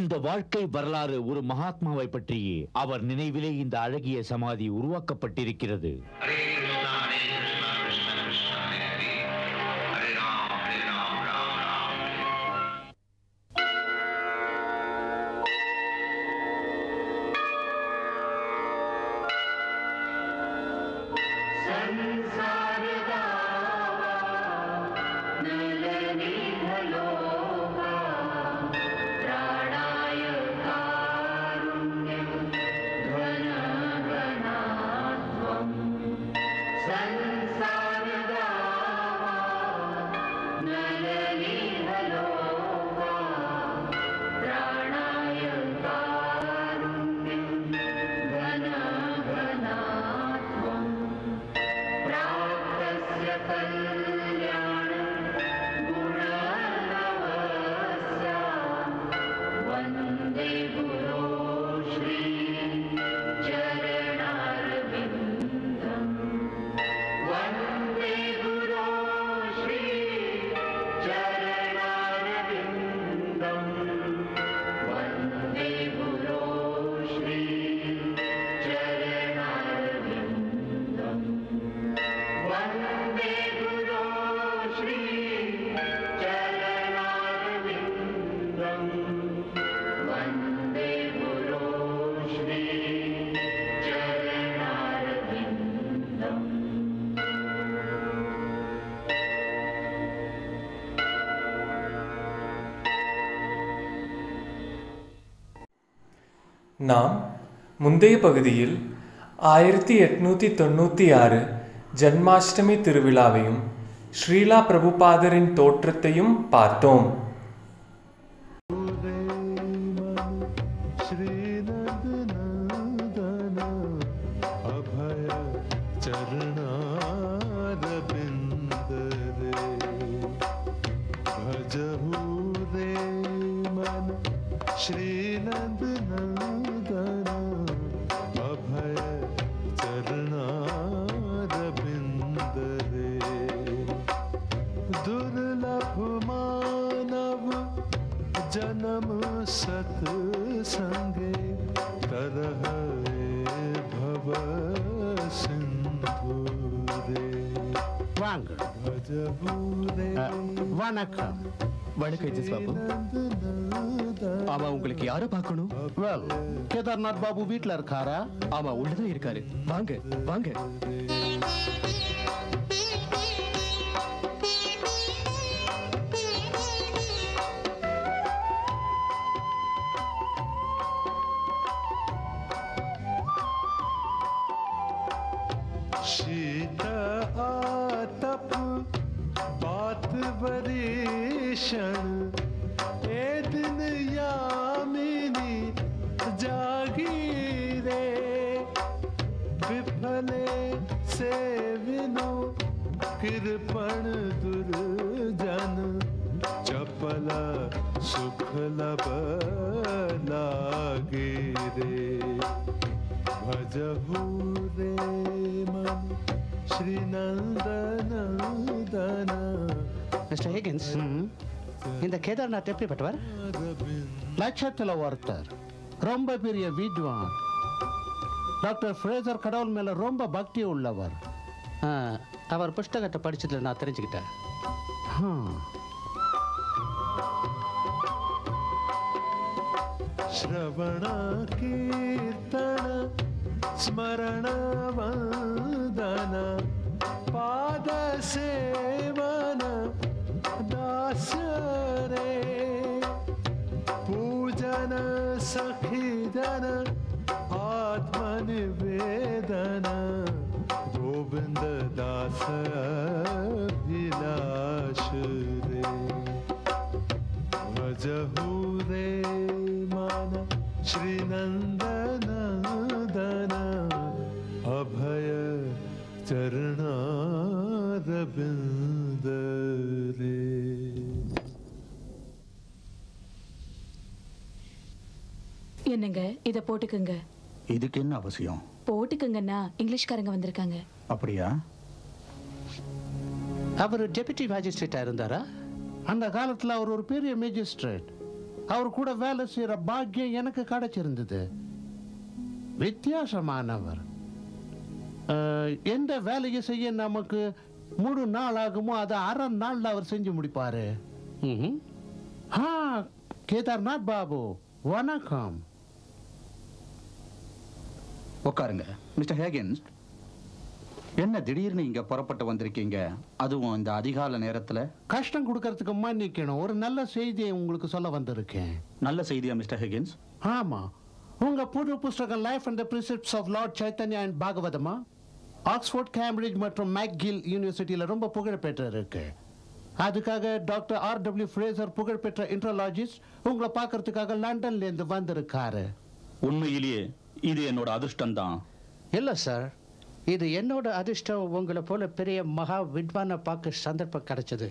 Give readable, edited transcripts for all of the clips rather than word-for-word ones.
இந்த வாழ்க்கை வரலாறு ஒரு மகாத்மாவை பற்றியே. அவர் நினைவிலே இந்த அழகிய சமாதி உருவாக்கப்பட்டிருக்கிறது. நாம் முந்தைய பகுதியில் 1896 ஜன்மாஷ்டமி திருவிழாவையும் ஸ்ரீலா பிரபுபாதரின் தோற்றத்தையும் பார்த்தோம். வணக்கம். வணக்கம் ஜெஸ் பாபு. ஆமா, உங்களுக்கு யார பார்க்கணும்? கேதார்நாத் பாபு வீட்ல இருக்காரா? ஆமா, உள்ளதான் இருக்காரு. வாங்க வாங்க. மிஸ்டர் ஹிகின்ஸ், இந்த கேதார்நாத் எப்படிப்பட்டவர்? லட்சத்துல ஒருத்தர், ரொம்ப பெரிய வித்வான். டாக்டர் ஃப்ரேசர் கடவுள் மேல ரொம்ப பக்தி உள்ளவர். அவர் புஸ்தகத்தை படிச்சதுல நான் தெரிஞ்சுக்கிட்டேன். श्रवण कीर्तन स्मरण वंदन पाद सेवन दास्य रे पूजन सखी जन आत्मनिवेदन गोविंद दास अभिलाष रे भजहु रे श्री नंदन अभय चरणारविंद रे. என்னங்க, இத போட்டுக்குங்க. இதுக்கு என்ன அவசியம்? போட்டுக்குங்கன்னா இங்கிலீஷ்காரங்க வந்திருக்காங்க. அப்படியா? அவர் டெபுட்டி மேஜிஸ்ட்ரேட்டா இருந்தாரா? அந்த காலத்துல அவர் ஒரு பெரிய மேஜிஸ்ட்ரேட். அவர் கூட வேலை செய்யற பாக்கியம் எனக்கு கிடைச்சிருந்தது. வித்தியாசமானவர். எந்த வேலையை செய்ய நமக்கு 3 நாள் ஆகுமோ அதை அரை நாள்ல அவர் செஞ்சு முடிப்பாரு. கேதார்நாத் பாபு வணக்கம். உட்காருங்க. மிஸ்டர் ஹேகின்ஸ், என்ன திடீர்னு இங்க புறப்பட்டு வந்திருக்கீங்க, அதுவும் இந்த அதிகால நேரத்துல? கஷ்டம் கொடுக்கறதுக்கு மன்னிக்கணும், ஒரு நல்ல செய்தியை உங்களுக்கு சொல்ல வந்திருக்கேன். நல்ல செய்தியா மிஸ்டர் ஹேகின்ஸ்? ஆமா, உங்க புது புஸ்தகம் life and the principles of Lord Chaitanya and பாகவதமா ஆக்ஸ்போர்ட், கேம்பிரிட்ஜ் மற்றும் மேக்கில் யூனிவர்சிட்டியில ரொம்ப புகழ்பெற்று இருக்கு. அதுக்காக டாக்டர் R.W. ஃப்ரேசர், புகழ்பெற்ற இன்ட்ரோலாஜிஸ்ட், உங்களை பார்க்கறதுக்காக லண்டன்ல இருந்து வந்திருக்காரு. உண்மையிலேயே இது என்னோட அதிர்ஷ்டம் தான். இல்ல சார், இது என்னோட அதிர்ஷ்டம். உங்களை போல பெரிய மகா வித்வானை பார்க்க சந்தர்ப்பம் கிடைச்சது.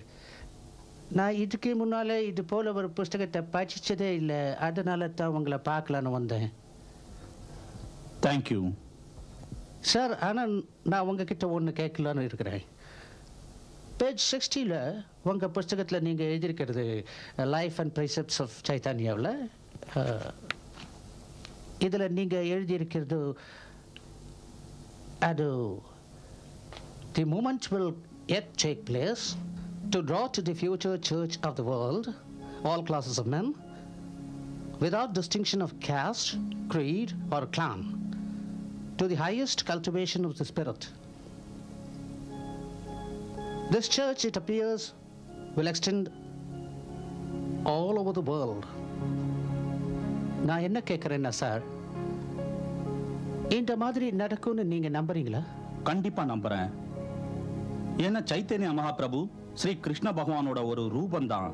நான் இதுக்கு முன்னாலே இது போல ஒரு புஸ்தகத்தை படிச்சதே இல்லை, அதனால தான் உங்களை பார்க்கலான்னு வந்தேன். Thank you sir. ஆனால் நான் உங்ககிட்ட ஒன்று கேட்கலான்னு இருக்கிறேன். பேஜ் 60ல் உங்கள் புஸ்தகத்தில் நீங்கள் எழுதியிருக்கிறது லைஃப் அண்ட் பிரின்சிப்ஸ் ஆஃப் சைத்தன்யாவில், இதில் நீங்கள் எழுதியிருக்கிறது அது the moment will yet take place to draw to the future church of the world all classes of men without distinction of caste, creed or clan to the highest cultivation of the spirit. This church, it appears, will extend all over the world. நான் என்ன கேட்குறேன்னா sir, இந்த மாதிரி நடக்கும்னு நீங்க நம்புறீங்களா? கண்டிப்பா நம்புறேன். ஏன்னா சைத்தன்ய மகாபிரபு ஸ்ரீ கிருஷ்ண பகவானோட ஒரு ரூபந்தான்.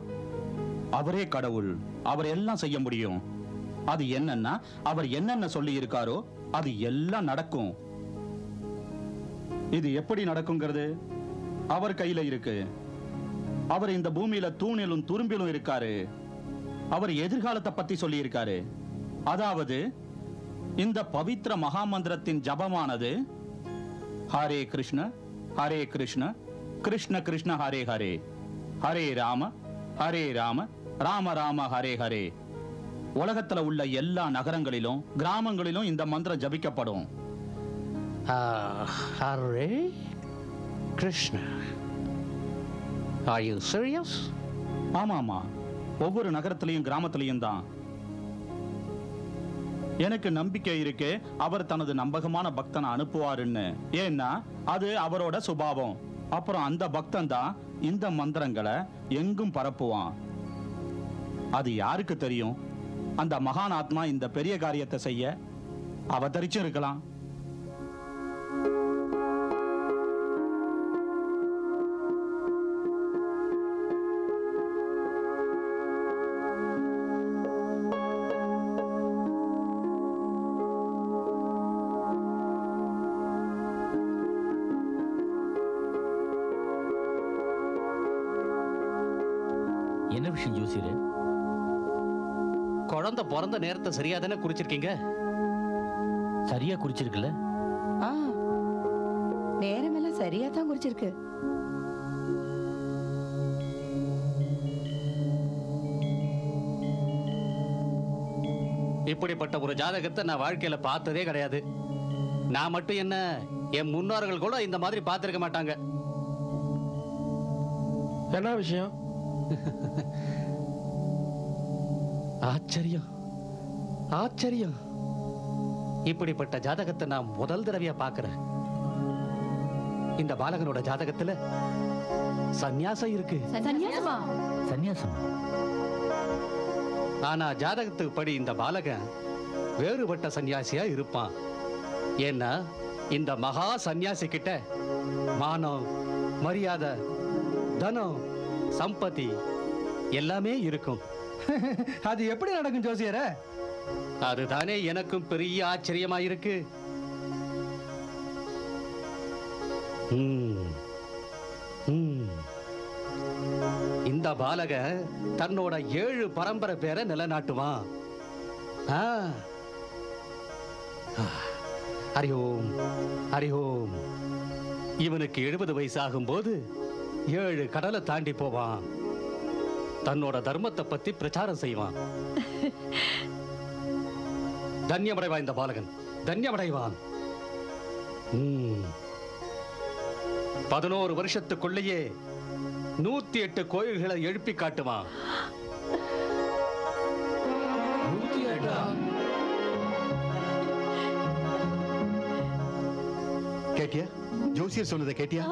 அவரே கடவுள், அவர் எல்லாம் செய்ய முடியும். அது என்னன்னா, அவர் என்னென்ன சொல்லி இருக்காரோ அது எல்லாம் நடக்கும். இது எப்படி நடக்குங்கிறது அவர் கையில இருக்கு. அவர் இந்த பூமியில தூணிலும் துரும்பிலும் இருக்காரு. அவர் எதிர்காலத்தை பத்தி சொல்லி இருக்காரு. அதாவது இந்த பவித்திர மகாமந்திரத்தின் ஜபமானது ஹரே கிருஷ்ண ஹரே கிருஷ்ண கிருஷ்ண கிருஷ்ண ஹரே ஹரே, ஹரே ராம ஹரே ராம ராம ராம ஹரே ஹரே. உலகத்துல உள்ள எல்லா நகரங்களிலும் கிராமங்களிலும் இந்த மந்திரம் ஜபிக்கப்படும். Hare Krishna. Are you serious? ஆமா ஆமா, ஒவ்வொரு நகரத்திலையும் கிராமத்திலையும் தான். எனக்கு நம்பிக்கை இருக்கு அவர் தனது நம்பகமான பக்தனை அனுப்புவாருன்னு. ஏன்னா அது அவரோட சுபாவம். அப்புறம் அந்த பக்தன் தான் இந்த மந்திரங்களை எங்கும் பரப்புவான். அது யாருக்கு தெரியும்? அந்த மகான் ஆத்மா இந்த பெரிய காரியத்தை செய்ய அவதரிச்சும் இருக்கலாம். என்ன விஷயம் ஜோசியரே? குழந்தை பிறந்த நேரத்தை சரியா தானே குறிச்சிருக்கீங்க? சரியா குறிச்சிருக்குல்ல? நேரமெல்லாம் சரியா தான் குறிச்சிருக்கு. இப்படிப்பட்ட ஒரு ஜாதகத்தை நான் வாழ்க்கையில பார்த்ததே கிடையாது. நான் மட்டும் என்ன, என் முன்னோர்கள் கூட இந்த மாதிரி பார்த்திருக்க மாட்டாங்க. என்ன விஷயம்? ஆச்சரியம் ஆச்சரியம். இப்படிப்பட்ட ஜாதகத்தை நான் முதல் தடவையா பார்க்கிறேன். இந்த பாலகனோட ஜாதகத்துல சந்நியாசம் இருக்கு. சன்னியாசமா? சந்நியாசம். ஆனா ஜாதகத்துக்கு படி இந்த பாலகன் வேறுபட்ட சன்னியாசியா இருப்பான். ஏன்னா இந்த மகா சன்னியாசி கிட்ட மானம், மரியாதை, தனம், சம்பத்தி எல்லாமே இருக்கும். அது எப்படி நடக்கும் ஜோசியர? அதுதானே எனக்கும் பெரிய ஆச்சரியமா இருக்கு. இந்த பாலக தன்னோட 7 பரம்பரை பேரை நிலைநாட்டுவான். ஹரி ஓம் ஹரி ஓம். இவனுக்கு 70 வயசாகும் போது 7 கடலை தாண்டி போவான். தன்னோட தர்மத்தை பத்தி பிரச்சாரம் செய்வான். தன்யமடைவான் இந்த பாலகன், தன்யமடைவான். 11 வருஷத்துக்குள்ளேயே 108 கோயில்களை எழுப்பி காட்டுவான். 108? கேட்டியா? ஜோசியர் சொன்னதை கேட்டியா?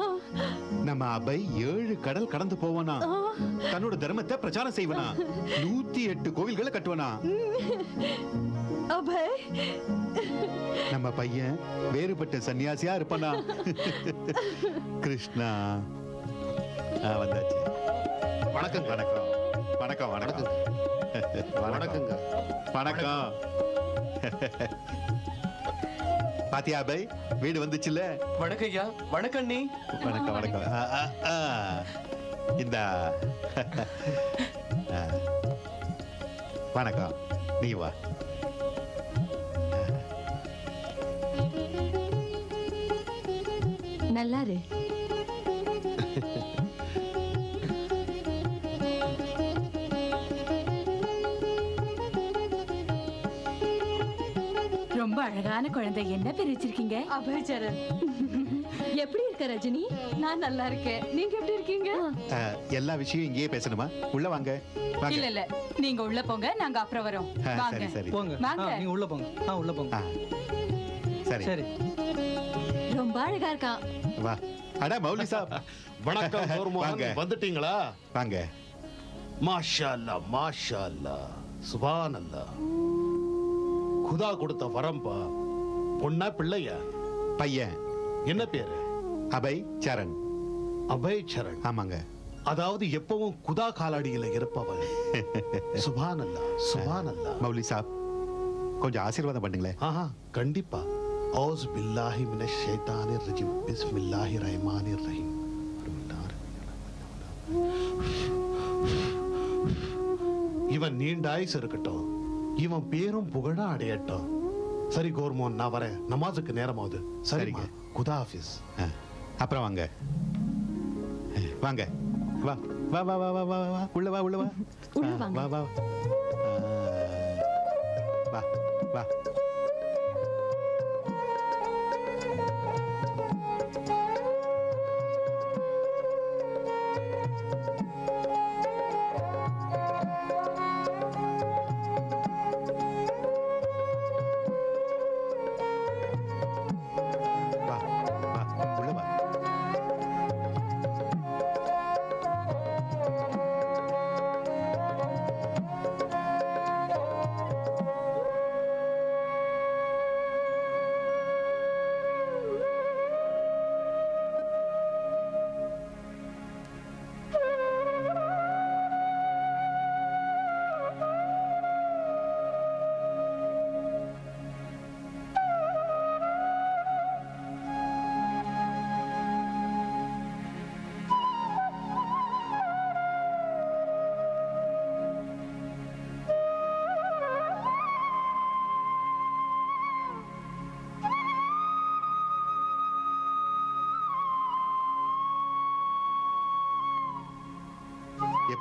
நம்ம அபை 7 கடல் கடந்து போவானா, தன்னோட தர்மத்தை பிரச்சாரம் செய்வனா, 108 கோவில்களை கட்டுவனா. அபய், நம்ம பையன் வேறுபட்ட சன்னியாசியா இருப்பானா. கிருஷ்ணா வந்தாச்சு. வணக்கம் வணக்கம் வணக்கம் வணக்கம் வணக்கங்க வணக்கம். பாத்தியா அபய், வீடு வந்துச்சுல்ல. வணக்கம் ஐயா. வணக்கம் நீ. வணக்கம் வணக்கம். இந்த வணக்கம், நீ வா. நல்லாரு. ரொம்ப அழகான குழந்தை. என்ன பேர் வச்சிருக்கீங்க? அபயச்சரன். எப்படி இருக்க ரஜினி? நான் நல்லா இருக்கேன். நீங்க எப்படி இருக்கீங்க? எல்லா விஷயம் இங்கேயே பேசணுமா? உள்ள வாங்க. இல்ல இல்ல, நீங்க உள்ள போங்க, நாங்க அப்புறம் வரோம். வாங்க. சரி போங்க. வாங்க. நீங்க உள்ள போங்க. உள்ள போங்க. சரி சரி. ரொம்ப அழகா இருக்கான். வா. அட மௌலி சாப். வணக்கம் வாங்க. வந்துட்டீங்களா? வாங்க. மாஷா அல்லாஹ், மாஷா அல்லாஹ், சுபான் அல்லாஹ். குதா கொடுத்த வரம்பா. பொண்ணா பிள்ளையா? பையன். என்ன பேரு? அபய் சரண். அபய் சரண். ஆமாங்க. அதாவது எப்பவும் குதா காலடியில இருப்பவன். சுபான் அல்லாஹ், சுபான் அல்லாஹ். மௌலி சாப், கொஞ்சம் ஆசீர்வாதம் பண்ணுங்களேன். கண்டிப்பா. ஔஸ் பில்லாஹி மினஷ் ஷைத்தானிர் ரஜீம். பிஸ்மில்லாஹிர் ரஹ்மானிர் ரஹீம். இவன் நீண்ட ஆயுசு இருக்கட்டும், இவன் பேரும் புகழா அடையட்டும். சரி கோர்மோன், நான் வரேன், நமாஸுக்கு நேரமாகுது. சரிங்க. குதா ஹாஃபிஸ். அப்புறம் வாங்க வாங்க. வா வா வா வா வா வா வா. உள்ள வா உள்ள வா. வா வா வா வா.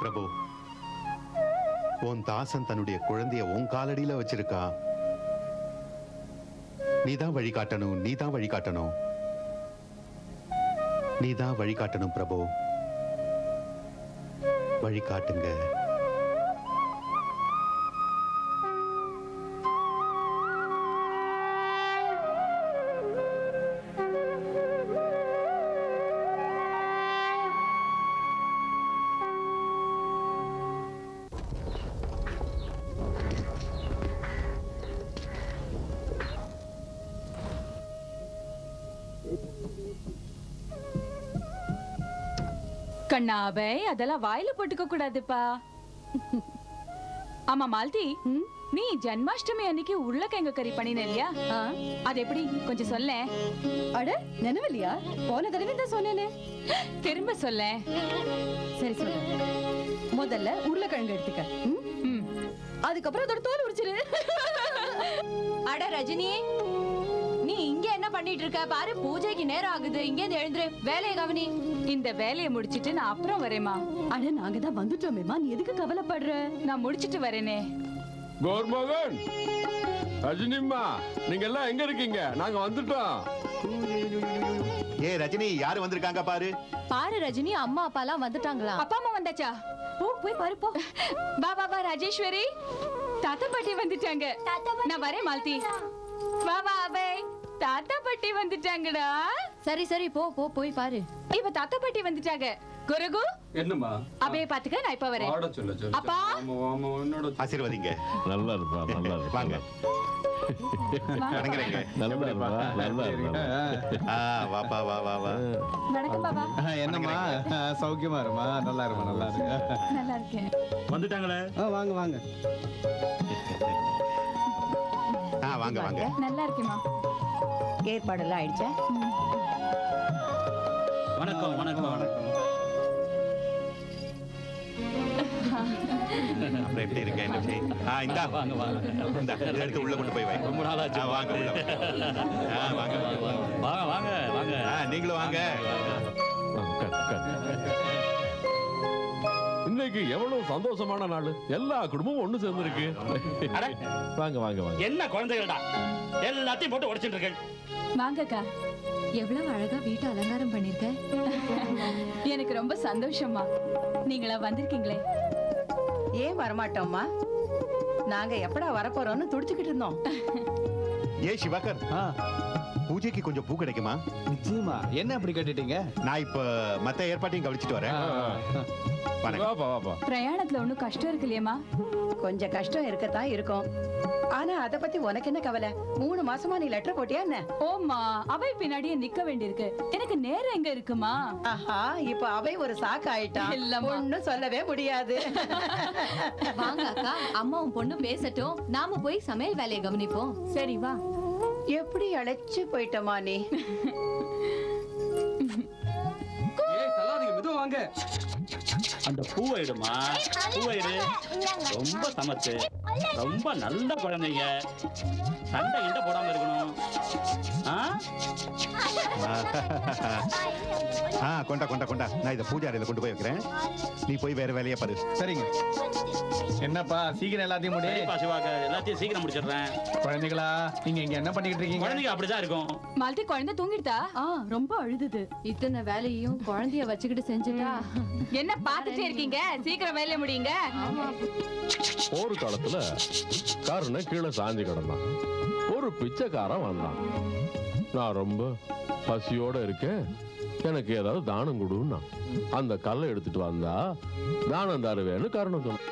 பிரபு, உன் தாசன் தன்னுடைய குழந்தைய உன் காலடியில வச்சிருக்கா. நீதான் வழிகாட்டணும், நீதான் வழிகாட்டணும், நீதான் வழிகாட்டணும் பிரபு. வழிகாட்டுங்க. கண்ணாபை, அதெல்லாம் வாயில போட்டுக்க கூடாதுப்பா. ஆமா மால்தி, நீ ஜன்மாஷ்டமி அன்னைக்கு உருளைக்கிழங்கு கறி பண்ணின இல்லையா? அது எப்படி கொஞ்சம் சொல்ல. அட நினைவில்லையா? போன தடவை தான் சொன்னேனே. திரும்ப சொல்ல. சரி சொல்ல. முதல்ல உருளைக்கிழங்கு எடுத்துக்க. அதுக்கப்புறம் அதோட தோல் உரிச்சிரு. அட ரஜினி, நீ இங்க என்ன பண்ணிட்டு இருக்க பாரு, பூஜைக்கு நேரம் ஆகுது. இங்கே எழுந்துரு, வேலையை கவனி. இந்த வேலையை முடிச்சிட்டு நான் அப்புறம் வரேம்மா. அட நாங்க தான் வந்துட்டோமேமா, நீ எதுக்கு கவலைப்படுற? நான் முடிச்சிட்டு வரேனே. கோர்மோகன், ரஜினிம்மா, நீங்க எல்லாம் எங்க இருக்கீங்க? நாங்க வந்துட்டோம். ஏ ரஜினி, யாரு வந்திருக்காங்க பாரு. பாரு ரஜினி, அம்மா அப்பா எல்லாம் வந்துட்டாங்களா? அப்பா அம்மா வந்தாச்சா? போய் பாரு போ. வா ராஜேஸ்வரி, தாத்தா பாட்டி வந்துட்டாங்க. நான் வரேன் மாலதி. வா அபய், தாத்தா பாட்டி வந்துட்டாங்கடா. சரி போ போய் பாரு. இப்ப தாத்தா பாட்டி வந்துட்டாங்க. குருகு, என்னம்மா? அபய பாத்துக்க, நான் இப்ப வரேன். ஆட சொல்லு. அப்பா, ஆசீர்வதிங்க. நல்லா இருப்பா, நல்லா இருப்பா. வாங்க. வணங்குறேங்க. வாப்பா வா. வணக்கம் பாபா. என்னம்மா, சௌக்கியமா இருமா? நல்லா இருமா, நல்லா இருக்கு. நல்லா இருக்கேன். வந்துட்டாங்களே. வாங்க வாங்க. நல்லா இருக்கேம்மா. ஏற்பாடெல்லாம் ஆயிடுச்சா? வணக்கம். அப்புறம் எப்படி இருக்க? என்ன விஷயம்? இந்தா இந்தா எடுத்து உள்ள கொண்டு போய் வை. ரொம்ப நாளாச்சு. வாங்க உள்ள வாங்க. நீங்களும் வாங்க. இன்னைக்கு எவ்வளவு சந்தோஷமான நாள். எல்லா குடும்பமும் ஒண்ணு சேர்ந்துருக்கு. வாங்க. என்ன குழந்தைகள்டா, எல்லாத்தையும் போட்டு உடைச்சிட்டு இருக்கேன். வாங்கக்கா. எவ்வளவு அழகா வீட்டை அலங்காரம் பண்ணிருக்க. எனக்கு ரொம்ப சந்தோஷமா. நீங்களா வந்திருக்கீங்களே. ஏன் வரமாட்டோம்மா? நாங்க எப்படா வரப்போறோம்னு துடிச்சுக்கிட்டு இருந்தோம். ஏ சிவாகர், பூஜைக்கு கொஞ்சம் பூ கிடைக்குமா? நிச்சயமா. என்ன அப்படி கேட்டுட்டீங்க? நான் இப்ப மத்த ஏற்பாட்டையும் கவனிச்சுட்டு வரேன். பிரயாணத்துல ஒண்ணும் கஷ்டம் இருக்கு இல்லையம்மா? கொஞ்சம் கஷ்டம் இருக்கத்தான் இருக்கும். ஆனா அத பத்தி உனக்கு என்ன கவலை? 3 மாசமா நீ லெட்டர் போட்டியா என்ன? ஓமா, அவை பின்னாடியே நிக்க வேண்டியிருக்கு. எனக்கு நேரம் எங்க இருக்குமா? ஆஹா, இப்ப அவை ஒரு சாக்கு ஆயிட்டான். ஒண்ணும் சொல்லவே முடியாது. வாங்க அக்கா, அம்மாவும் பொண்ணு பேசட்டும், நாம போய் சமையல் வேலையை கவனிப்போம். சரி வா. எப்படி அழைச்சு போயிட்டமா நீ? வாங்க. அந்த பூவை எடுமா, பூவை எடு. ரொம்ப சமத்து, ரொம்ப நல்ல குழந்தைங்க. சண்டை கிட்ட போடாம இருக்கணும். கொண்டா. நான் இதை பூஜை அறையில கொண்டு போய் வைக்கிறேன். நீ போய் வேற வேலையை பாரு. சரிங்க. என்னப்பா, சீக்கிரம் எல்லாத்தையும் முடி. எல்லாத்தையும் சீக்கிரம் முடிச்சிடுறேன். குழந்தைகளா, நீங்க இங்க என்ன பண்ணிக்கிட்டு இருக்கீங்க? குழந்தைங்க அப்படிதான் இருக்கும். மாலதி, குழந்தை தூங்கிட்டா? ரொம்ப அழுதுது. இத்தனை வேலையும் குழந்தைய வச்சுக்கிட்டு செஞ்சுட்டா. என்ன பாத்துட்டே இருக்கீங்க? சீக்கிரம் வேலையை முடியுங்க. ஒரு காலத்துல காரனை கீழே சாஞ்சி கிடந்தான். ஒரு பிச்சைக்காரன் வந்தான். நான் ரொம்ப பசியோட இருக்கேன், எனக்கு ஏதாவது தானம் கொடுன்னா. அந்த கல்லை எடுத்துட்டு வந்தா தானம் தருவேன்னு காரணம் சொன்ன.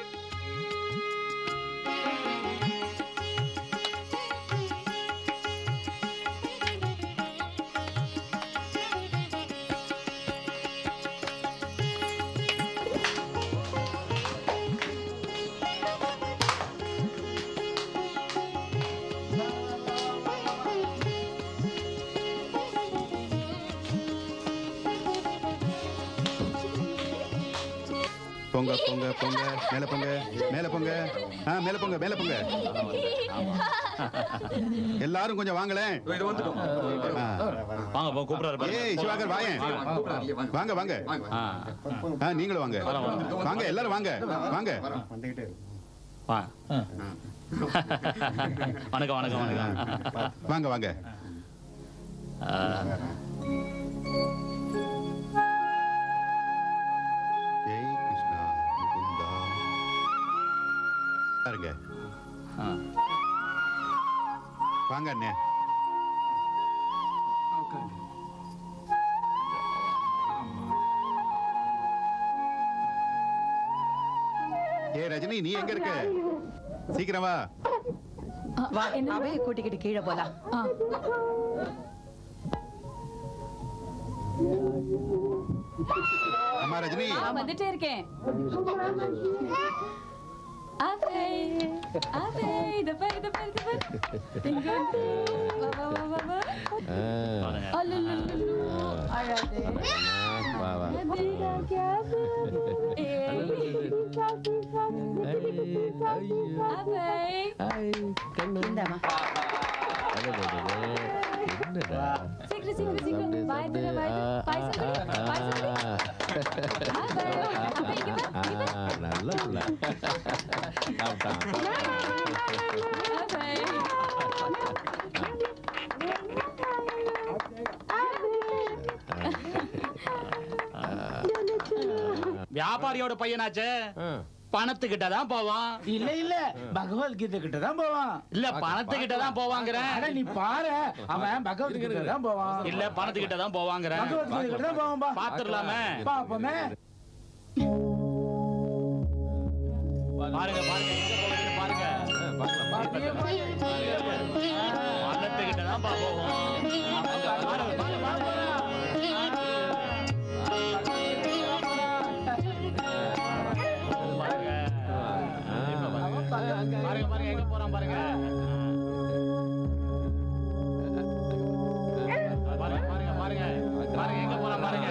போங்க. மேல போங்க. எல்லாரும் கொஞ்சம் வாங்களேன். வாங்க, கூப்பிடுறாரு. ஏய் சிவாகர், வாயேன். வாங்க. நீங்களும் வாங்க. வாங்க, எல்லாரும் வாங்க. வணக்கம். வாங்க. பாருங்க. வாங்க அண்ணே. ஏ ரஜினி, நீ எங்க இருக்க? சீக்கிரம் வா. அவைய கூட்டிக்கிட்டு கீழே போலாம். அம்மா ரஜினி, வந்துட்டே இருக்கேன். இத பாரு. சீக்கிரம் சீக்கிரம் பாய் தர பாய் பாய் நல்ல புள்ள வியாபாரியோட பையனாச்சே பணத்துக்கிட்ட தான் போவான். இல்ல இல்ல பகவத்கீதை கிட்ட தான் போவான். இல்ல பணத்துக்கிட்ட தான் போவாங்கறேன். அட நீ பாரு, அவன் பகவத்கீதை கிட்ட தான் போவான். இல்ல பணத்துக்கிட்ட தான் போவாங்கறேன். பகவத்கீதை கிட்ட தான் போவான். பாத்துறலாமே. பாப்போமே. பாருங்க பாருங்க எங்க போகுதுன்னு பாருங்க. பணத்துக்கிட்ட தான் போவோம். பாருங்க பாருங்க பாருங்க எங்க போறான் பாருங்க. பாருங்க பாருங்க பாருங்க பாருங்க எங்க போறான் பாருங்க.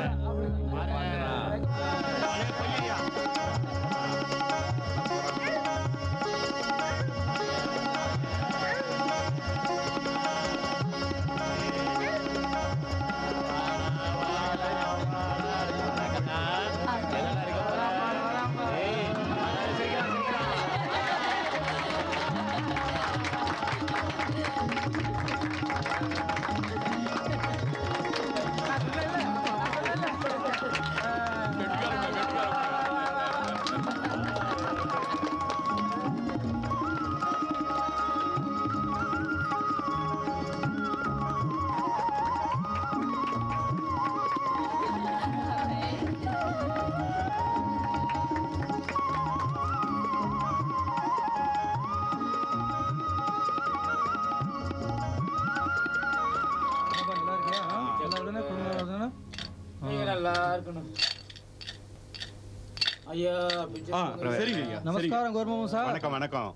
நமஸ்காரம் கோர்மம் சார். வணக்கம் வணக்கம்.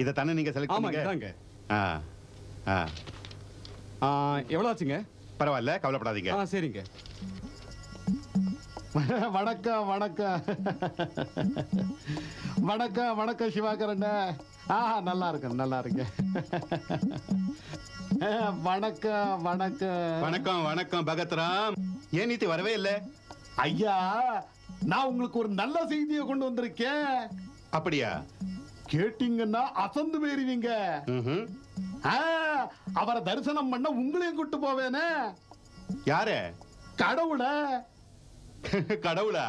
இத தானே நீங்க செலக்ட் பண்ணீங்க? எவ்வளவு ஆச்சுங்க? பரவாயில்ல, கவலைப்படாதீங்க. சரிங்க. வணக்கம் வணக்கம் வணக்கம் வணக்கம் சிவாகரன். நல்லா இருக்கேன் நல்லா இருக்கேன். வணக்கம் வணக்கம் வணக்கம் வணக்கம் பகத்ராம். ஏன் நீத்தி வரவே இல்லை? ஐயா, நான் உங்களுக்கு ஒரு நல்ல செய்தியை கொண்டு வந்திருக்கேன். அப்படியா? கேட்டீங்கன்னா அசந்து போயிருவீங்க. அவரை தரிசனம் பண்ண உங்களையும் கூட்டு போவேனே. யாரு? கடவுள. கடவுளா?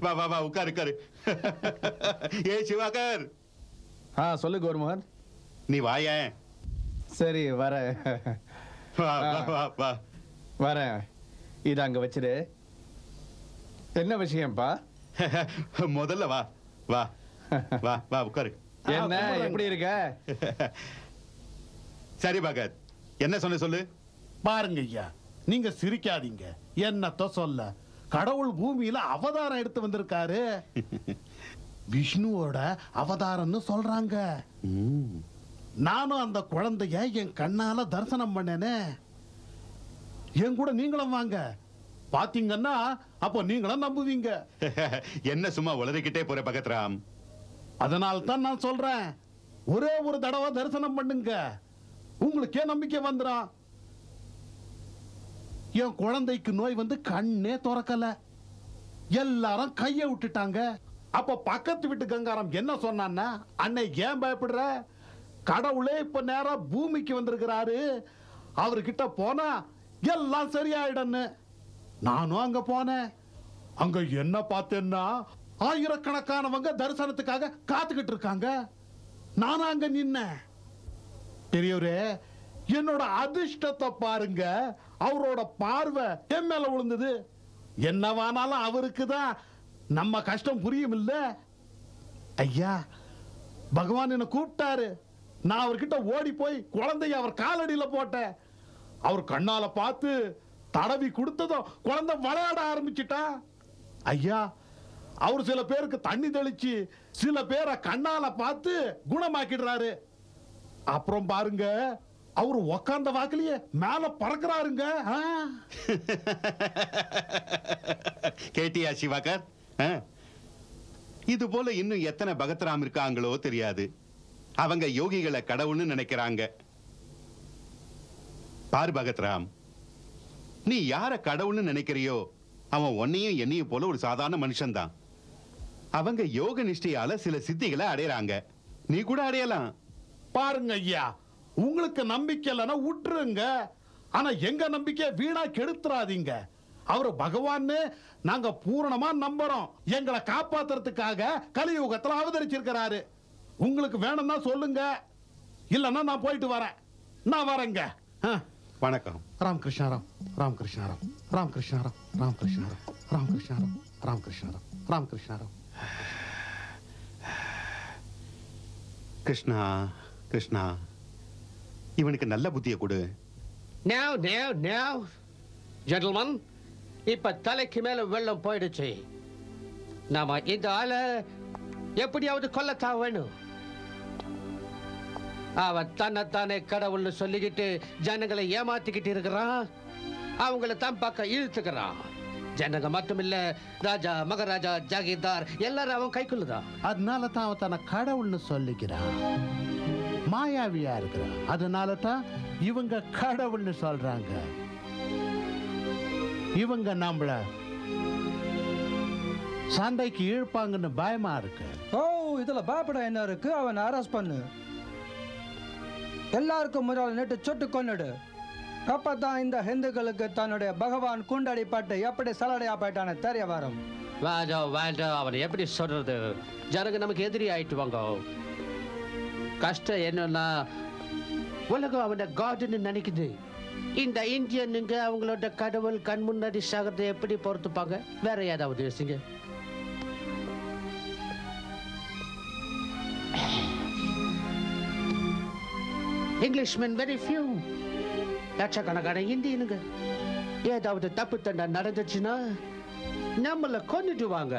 வா வா வா, உட்காரு உட்காரு. ஏ சிவாகர். சொல்லு கோர்மோகன். நீ வாய. சரி வர. வா வா வா வரேன். இது அங்க வச்சிரு. என்ன விஷயம்ப்பா? முதல்ல வா வா வா வா உட்காரு. என்ன எப்படி இருக்க? சரி பகத், என்ன சொன்ன சொல்லு. பாருங்க ஐயா, நீங்க சிரிக்காதீங்க. என்னத்த சொல்ல, கடவுள் பூமியில அவதாரம் எடுத்து வந்திருக்காரு. விஷ்ணுவோட அவதாரம்னு சொல்றாங்க. நானும் அந்த குழந்தைய என் கண்ணால தரிசனம் பண்ணேனே. என் கூட நீங்களும் வாங்க. பாத்தீங்கன்னா அப்போ நீங்களும் நம்புவீங்க. என்ன சும்மா உளறிக்கிட்டே போற பகத்ராம்? அதனால தான் நான் சொல்றேன், ஒரே ஒரு தடவை தரிசனம் பண்ணுங்க, உங்களுக்கே நம்பிக்கை வந்துடும். என் குழந்தைக்கு நோய் வந்து கண்ணே திறக்கல. எல்லாரும் கைய விட்டுட்டாங்க. அப்ப பக்கத்து வீட்டு கங்காரம் என்ன சொன்னான்னா, அன்னை ஏன் பயப்படுற? கடவுளே இப்ப நேரா பூமிக்கு வந்திருக்கிறாரு, அவர்கிட்ட போனா எல்லாம் சரியாயிடன்னு. நானும் அங்க போனேன். அங்க என்ன பார்த்தேன்னா, ஆயிரக்கணக்கானவங்க தரிசனத்துக்காக காத்துக்கிட்டு இருக்காங்க. நானும் அங்க நின்னேன். பெரியவரே, என்னோட அதிர்ஷ்டத்தை பாருங்க, அவரோட பார்வை என் மேல விழுந்தது. என்னவானாலும் அவருக்கு தான் நம்ம கஷ்டம் புரியும் இல்ல ஐயா. பகவான் என்ன கூப்பிட்டாரு. நான் அவர்கிட்ட ஓடி போய் குழந்தைய அவர் காலடியில போட்டேன். அவர் கண்ணால பார்த்து தடவி கொடுத்ததும் குழந்தை விளையாட ஆரம்பிச்சுட்டா. ஐயா, அவர் சில பேருக்கு தண்ணி தெளிச்சு சில பேரை கண்ணால பார்த்து குணமாக்கிடுறாரு. அப்புறம் பாருங்க, அவர் உக்காந்த வாக்கிலேயே மேல பறக்கிறாருங்க. கேட்டியா சிவாகர்? இது போல இன்னும் எத்தனை பகத்ராம் இருக்காங்களோ தெரியாது. அவங்க யோகிகளை கடவுள்னு நினைக்கிறாங்க. பாரு பகத்ராம், நீ யார கடவுள்னு நினைக்கிறியோ அவன் உன்னையும் என்னையும் போல ஒரு சாதாரண மனுஷன்தான். அவங்க யோக நிஷ்டையால சில சித்திகளை அடையறாங்க. நீ கூட அடையலாம். பாருங்க ஐயா, உங்களுக்கு நம்பிக்கை இல்லைன்னா விட்டுருங்க. ஆனா எங்க நம்பிக்கை வீணா கெடுத்துறாதீங்க. அவரு பகவான்னு நாங்க பூரணமா நம்புறோம். எங்களை காப்பாத்துறதுக்காக கலியுகத்துல அவதரிச்சிருக்கிறாரு. உங்களுக்கு வேணும்னா சொல்லுங்க, இல்லன்னா நான் போயிட்டு வரேன். நான் வரேங்க. வணக்கம். ராமகிருஷ்ணாராம், ராமகிருஷ்ணாராம், ராமகிருஷ்ணாராம், ராமகிருஷ்ணாராம், ராமகிருஷ்ணாராம், ராமகிருஷ்ணாராம், ராமகிருஷ்ணாராம். கிருஷ்ணா, கிருஷ்ணா, இவனுக்கு நல்ல புத்தியை கொடு. ஜென்டில்மன், இப்ப தலைக்கு மேல வெள்ளம் போயிடுச்சு. நாம இந்த ஆளை எப்படியாவது கொல்லத்தான் வேணும். அவன் தன்னைத்தானே கடவுள்னு சொல்லிக்கிட்டு ஜனங்களை ஏமாத்திக்கிட்டு இருக்கிறான். அவங்கள தான் பக்கம் இழுத்துக்கிறான். ஜனங்க மட்டும் இல்ல, ராஜா, மகாராஜா, ஜாகிர்தார் எல்லாரும் அவன் கைக்குள்ளதான். அதனால தான் அவன் தன்னை கடவுள்னு சொல்லிக்கிறான். மாயாவியா இருக்கிறான். அதனால தான் இவங்க கடவுள்னு சொல்றாங்க. இவங்க நம்மள சண்டைக்கு இழுப்பாங்கன்னு பயமா இருக்கு. ஓ, இதுல பயப்பட என்ன இருக்கு? அவன் அரெஸ்ட் பண்ணு. எல்லாருக்கும் முன்னாள் நெட்டு சொட்டு கொன்னுடு. அப்பதான் இந்த ஹிந்துக்களுக்கு தன்னுடைய பகவான் குண்டடிப்பட்டு எப்படி சலடையா போயிட்டான தெரிய வரும். வேண்டாம், அவனை எப்படி சொல்றது? ஜனங்க நமக்கு எதிரி ஆயிட்டுவாங்க. கஷ்டம் என்னன்னா உலகம் அவனை காடுன்னு நினைக்குது. இந்த இந்தியனுங்க அவங்களோட கடவுள் கண் முன்னாடி சாகிறத எப்படி பொறுத்துப்பாங்க? வேற ஏதாவது யோசிங்க. இங்கிலீஷ்மென் வெரி ஃபியூ. லட்சக்கணக்கான இந்தியனுங்க. ஏதாவது தப்பு தண்டா நடந்துச்சுன்னா நம்மள கொன்னுடுவாங்க.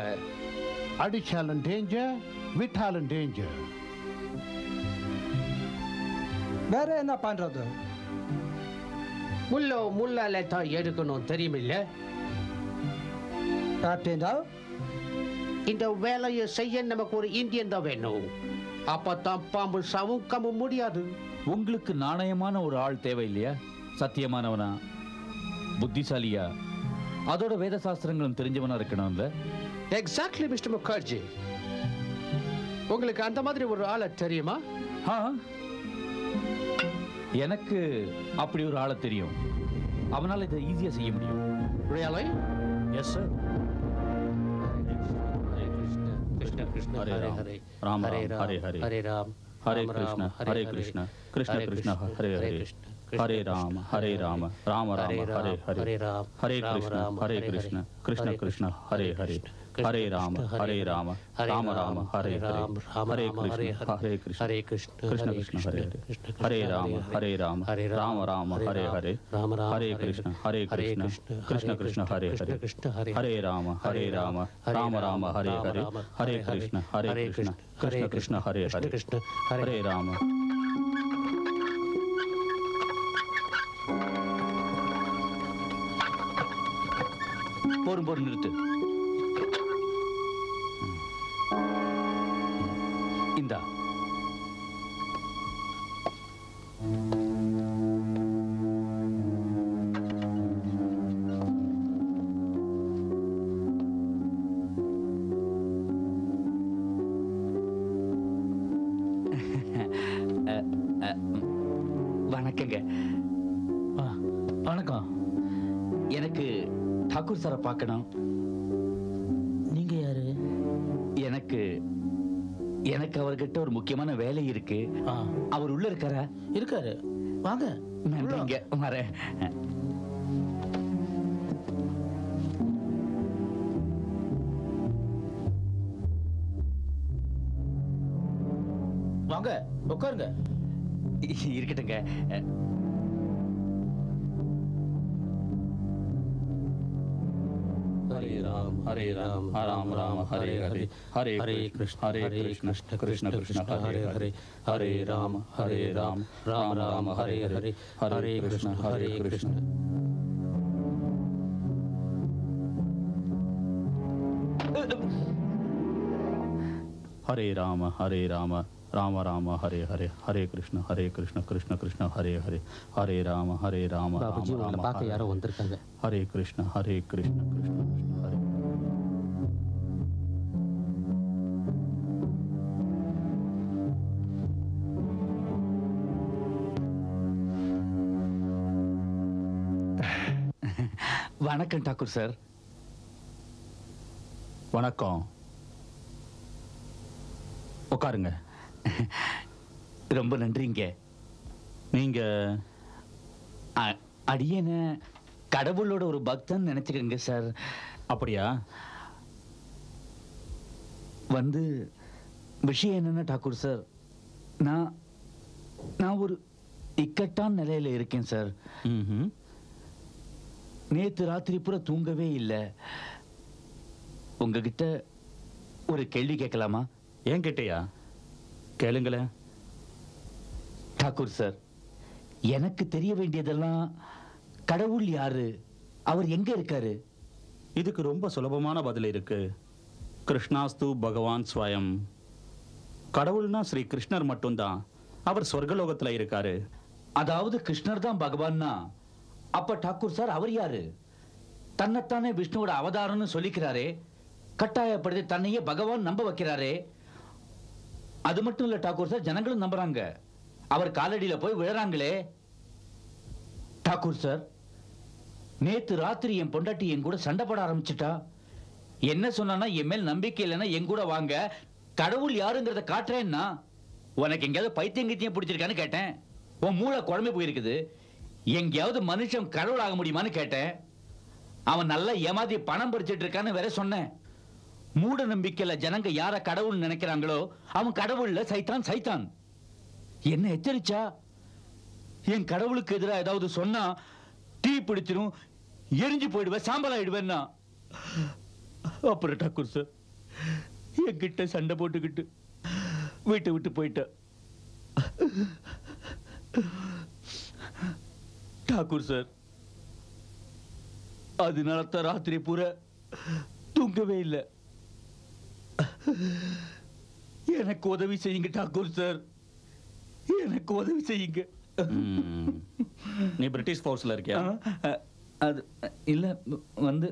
அடிச்சாலும் டேஞ்சர், விட்டாலும் டேஞ்சர். வேற என்ன பண்றது? முள்ளால தான் எடுக்கணும், தெரியுமில்ல? இந்த வேலையை செய்ய நமக்கு ஒரு இந்தியன் தான் வேணும். அப்பதான் பாம்பு சாவும் கம்ப முடியாது. உங்களுக்கு நாணயமான ஒரு ஆள் தேவை இல்லையா? சத்தியமானவனா, புத்திசாலியா, அதோட வேத சாஸ்திரங்களும் தெரிஞ்சவனா இருக்கணும்ல? Exactly mister Mukherjee. உங்களுக்கு அந்த மாதிரி ஒரு ஆளை தெரியுமா? எனக்கு அப்படி ஒரு ஆளை தெரியும். அவனால இதை ஈஸியா செய்ய முடியும். Really? Yes sir. Krishna Krishna Hare Hare, Rama Rama Hare Hare, Hare Ram, Hare Krishna Hare Krishna, Krishna Krishna Hare Hare, Hare Rama Hare Rama, Rama Rama Hare Hare, Hare Krishna Hare Krishna, Krishna Krishna Hare Hare, Hare Rama Hare Rama, Rama Rama Hare Hare, Hare Krishna Hare Krishna, Krishna Krishna Hare Hare, Hare Rama Hare Rama, Rama Rama Hare Hare, Hare Krishna Hare Krishna, Krishna Krishna Hare Hare, Hare Rama Hare Rama, Rama Rama Hare Hare, Hare Krishna Hare Krishna, Krishna Krishna Hare Hare, Hare Rama. போரும் நிறுத்து. இந்தா. வணக்கங்க. வணக்கம். எனக்கு டாக்கூர் சாரை பார்க்கணும். நீங்க யாரு? எனக்கு அவர்கிட்ட ஒரு முக்கியமான வேலை இருக்கு. அவர் உள்ள இருக்காரா? இருக்காரு. வாங்க. நன்றிங்க. வரேன். வாங்க, உட்காருங்க. இருக்கட்டுங்க. ஹரே ராம் ஹரே ராம், ராம் ராம் ஹரே ஹரே, ஹரே கிருஷ்ண ஹரே கிருஷ்ண, கிருஷ்ண கிருஷ்ண ஹரே ஹரே, ஹரே ராம் ஹரே ராம், ராம் ராம் ஹரே ஹரே, ஹரே கிருஷ்ண ஹரே கிருஷ்ண. ஹரே ராம ஹரே ராம, ராம ராம ஹரே ஹரே ஹரே கிருஷ்ண கிருஷ்ண கிருஷ்ண ஹரே ஹரே ஹரே ராம ராம பாபுஜி, உங்களை ராம பார்க்க யாரோ வந்திருக்காங்க. ஹரே கிருஷ்ண கிருஷ்ண கிருஷ்ண ஹரே. வணக்கம் டாக்கூர் சார். வணக்கம், உட்காருங்க. ரொம்ப நன்றிங்க. நீங்க அடியன கடவுளோட ஒரு பக்தன் நினைச்சுக்கங்க சார். அப்படியா? வந்து விஷயம் என்னன்னா டாக்கூர் சார், நான் ஒரு இக்கட்டான நிலையில இருக்கேன் சார். நேத்து ராத்திரி பூரா தூங்கவே இல்லை. உங்ககிட்ட ஒரு கேள்வி கேட்கலாமா? ஏன் கேட்டையா? கேளுங்களேன். டாக்கூர் சார், எனக்கு தெரிய வேண்டியதெல்லாம் கடவுள் யாரு, அவர் எங்க இருக்காரு? இதுக்கு ரொம்ப சுலபமான பதில் இருக்கு. கிருஷ்ணாஸ்து பகவான் ஸ்வயம். கடவுள்னா ஸ்ரீ கிருஷ்ணர் மட்டும்தான். அவர் சொர்க்கலோகத்துல இருக்காரு. அதாவது கிருஷ்ணர் தான் பகவான்னா, அப்ப டாக்கூர் சார் அவர் யாரு? தன்னைத்தானே விஷ்ணுவோட அவதாரம்னு சொல்லிக்கிறாரே, கட்டாயப்படுத்தி தன்னையே பகவான் நம்ப வைக்கிறாரே. அது மட்டும் இல்ல டாக்கூர் சார், ஜனங்களும் நம்புறாங்க. அவர் காலடியில போய் விழுறாங்களே. டாக்கூர் சார், நேத்து ராத்திரி என் பொண்டாட்டி என் கூட சண்டை போட ஆரம்பிச்சுட்டா. என்ன சொன்னா, என் மேல் நம்பிக்கை இல்லைன்னா என் கூட வாங்க, கடவுள் யாருங்கிறத காட்டுறேன்னா. உனக்கு எங்கேயாவது பைத்தியம் கித்தியம் பிடிச்சிருக்கான்னு கேட்டேன். உன் மூளை குழம்பு போயிருக்குது. எங்கேயாவது மனுஷன் கடவுள் ஆக முடியுமான்னு கேட்டேன். அவன் நல்லா ஏமாத்தி பணம் பறிச்சிட்டு இருக்கான்னு வேற சொன்னேன். மூட நம்பிக்கையில ஜனங்க யார கடவுள் நினைக்கிறாங்களோ அவன் கடவுள்ல சைத்தான் சைத்தான். என்ன எச்சரிச்சா, என் கடவுளுக்கு எதிராக ஏதாவது சொன்னா தீ பிடிச்சிரும், எரிஞ்சு போயிடுவேன், சாம்பல் ஆயிடுவேன்னா. அப்புறம் டாக்கூர் சார் என்கிட்ட சண்டை போட்டுக்கிட்டு வீட்டை விட்டு போயிட்ட. டாக்கூர் சார், அதனால தான் ராத்திரி பூரா தூங்கவே இல்லை. எனக்கு உதவி செய்யுங்க டாக்கூர் சார், எனக்கு உதவி செய்யுங்க. நீ பிரிட்டிஷ் ஃபோர்ஸ்ல இருக்கியா? அது இல்ல, வந்து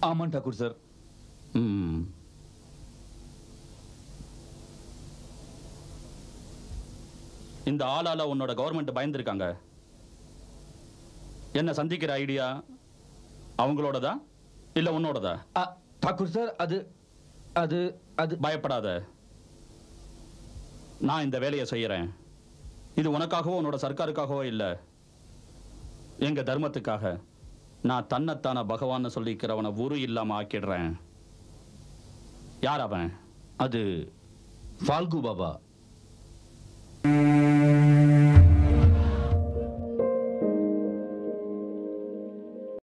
ஆமா டாக்கூர் சார். இந்த ஆளால உன்னோட கவர்மெண்ட் பயந்துருக்காங்க. என்ன சந்திக்கிற ஐடியா அவங்களோடதா இல்ல உன்னோடதா? டாக்கூர் சார், அது அது அது பயப்படாத. நான் இந்த வேலையை செய்யறேன். இது உனக்காகவோ உன்னோட சர்க்காருக்காகவோ இல்ல, எங்க தர்மத்துக்காக. நான் தன்னைத்தான பகவான் சொல்லிக்கிறவனை உரு இல்லாம ஆக்கிடுறேன். யார் அவன்? அது ஃபால்கு பாபா.